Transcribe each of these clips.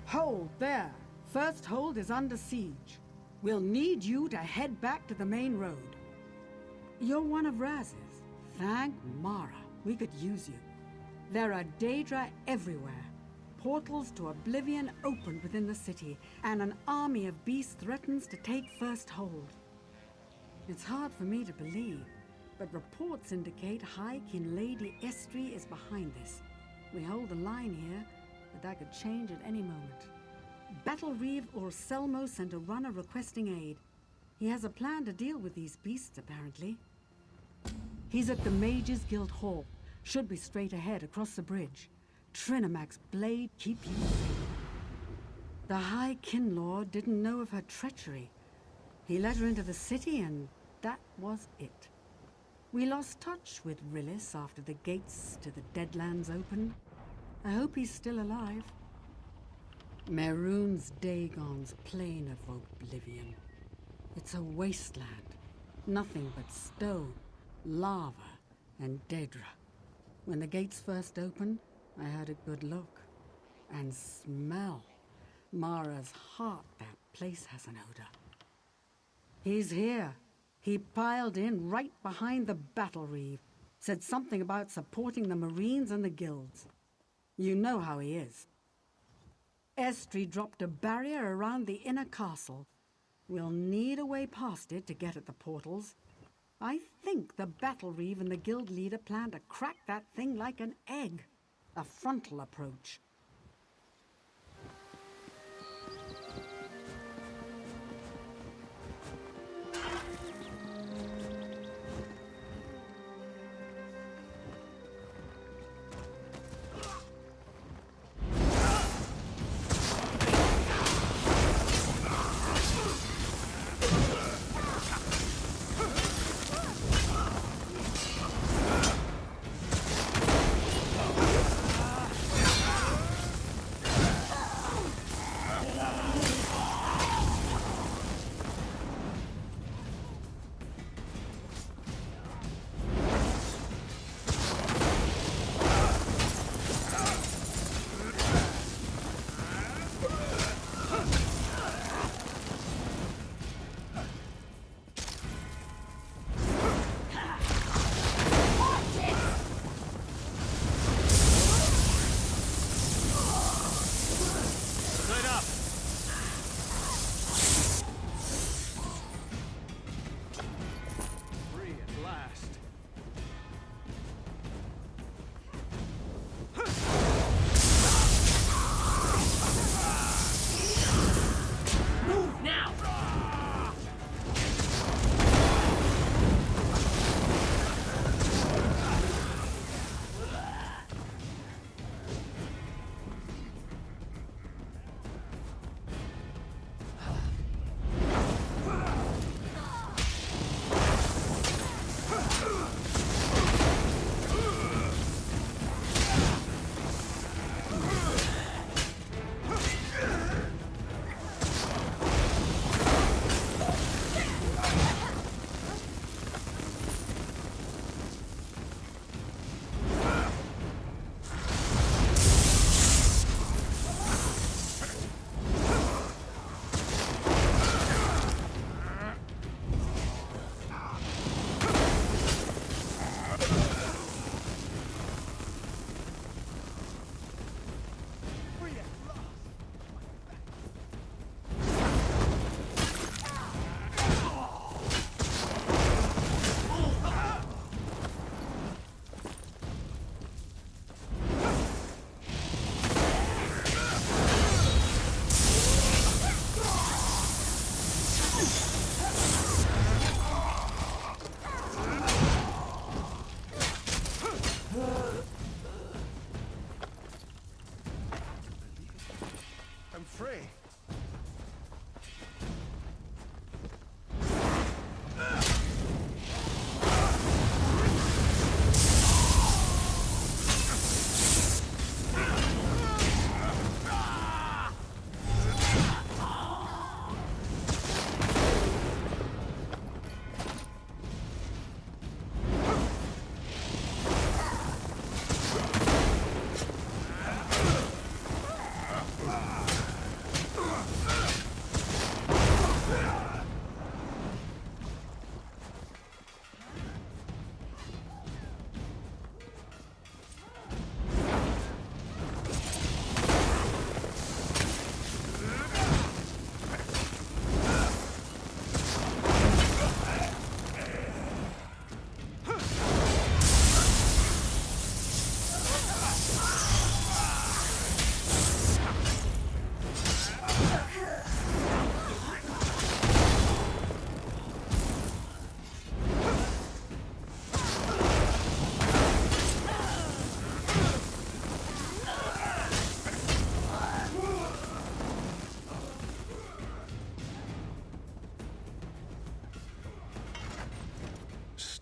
Hold there. First hold is under siege. We'll need you to head back to the main road. You're one of Raz's. Thank Mara. We could use you. There are Daedra everywhere. Portals to oblivion opened within the city, and an army of beasts threatens to take first hold. It's hard for me to believe, but reports indicate High King Lady Estri is behind this. We hold the line here, but that could change at any moment. Battle Reeve Orselmo sent a runner requesting aid. He has a plan to deal with these beasts, apparently. He's at the Mages Guild Hall. Should be straight ahead across the bridge. Trinamac's blade keep you safe. The High Kinlord didn't know of her treachery. He let her into the city and that was it. We lost touch with Rillis after the gates to the Deadlands opened. I hope he's still alive. Mehrunes Dagon's plane of oblivion. It's a wasteland. Nothing but stone, lava, and Daedra. When the gates first opened, I had a good look. And smell. Mara's heart, that place has an odor. He's here. He piled in right behind the battle reeve. Said something about supporting the Marines and the guilds. You know how he is. Estri dropped a barrier around the inner castle. We'll need a way past it to get at the portals. I think the battle reeve and the guild leader plan to crack that thing like an egg. A frontal approach.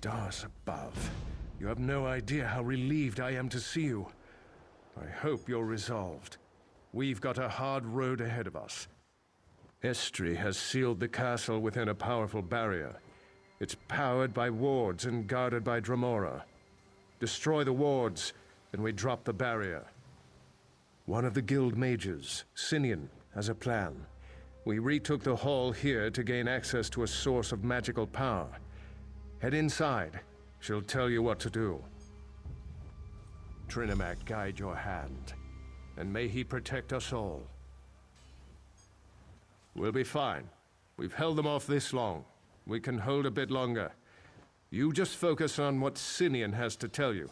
Stars above. You have no idea how relieved I am to see you. I hope you're resolved. We've got a hard road ahead of us. Estri has sealed the castle within a powerful barrier. It's powered by wards and guarded by Dremora. Destroy the wards, and we drop the barrier. One of the guild mages, Sinian, has a plan. We retook the hall here to gain access to a source of magical power. Head inside. She'll tell you what to do. Trinimac guide your hand, and may he protect us all. We'll be fine. We've held them off this long. We can hold a bit longer. You just focus on what Sinian has to tell you.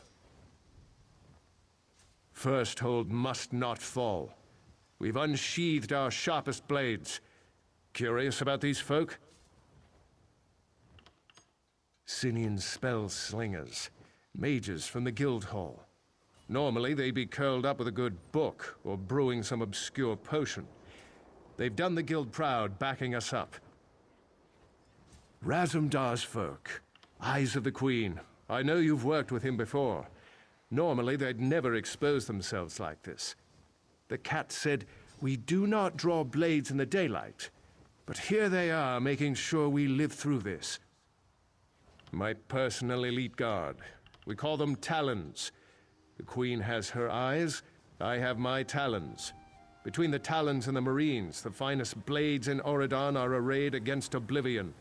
First hold must not fall. We've unsheathed our sharpest blades. Curious about these folk? Sinian's spell slingers. Mages from the guild hall. Normally they'd be curled up with a good book or brewing some obscure potion. They've done the guild proud, backing us up. Razumdar's folk. Eyes of the Queen. I know you've worked with him before. Normally they'd never expose themselves like this. The cat said, "We do not draw blades in the daylight." But here they are, making sure we live through this. My personal elite guard. We call them Talons. The Queen has her eyes, I have my talons. Between the Talons and the Marines, the finest blades in Oredan are arrayed against oblivion.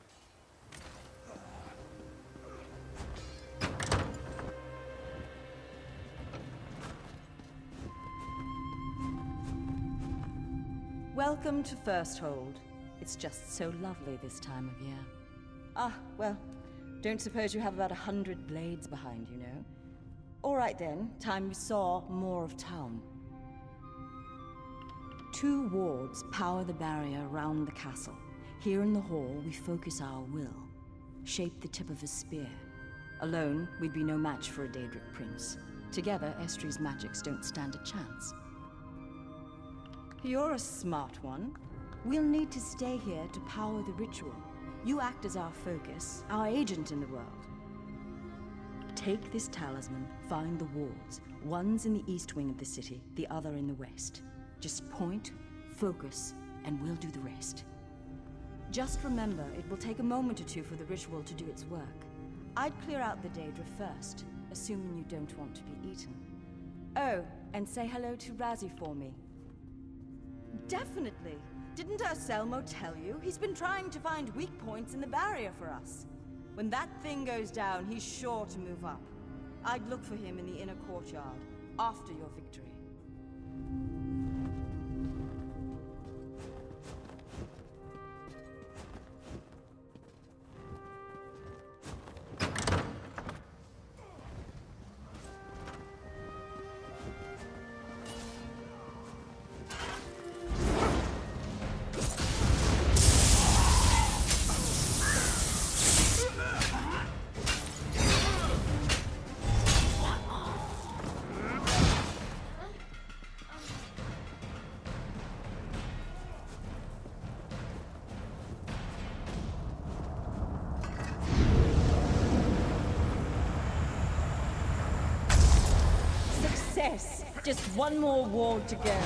Welcome to First Hold. It's just so lovely this time of year. Ah, well, don't suppose you have about 100 blades behind you, no? All right then, time we saw more of town. 2 wards power the barrier around the castle. Here in the hall, we focus our will. Shape the tip of a spear. Alone, we'd be no match for a Daedric prince. Together, Estri's magics don't stand a chance. You're a smart one. We'll need to stay here to power the ritual. You act as our focus, our agent in the world. Take this talisman, find the wards. One's in the east wing of the city, the other in the west. Just point, focus, and we'll do the rest. Just remember, it will take a moment or two for the ritual to do its work. I'd clear out the Daedra first, assuming you don't want to be eaten. Oh, and say hello to Razzie for me. Definitely. Didn't Selmo tell you? He's been trying to find weak points in the barrier for us. When that thing goes down, he's sure to move up. I'd look for him in the inner courtyard, after your victory. Success! Just one more ward to go.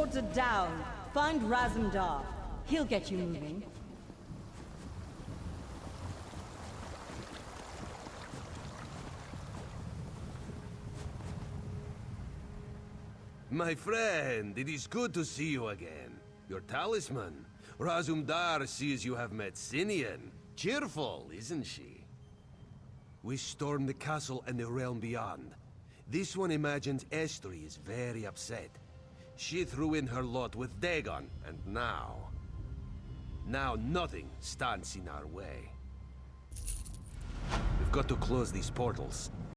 wards are down. Find Razumdar. He'll get you moving. My friend, it is good to see you again. Your talisman. Razumdar sees you have met Sinian. Cheerful, isn't she? We stormed the castle and the realm beyond. This one imagines Estri is very upset. She threw in her lot with Dagon, and now nothing stands in our way. We've got to close these portals.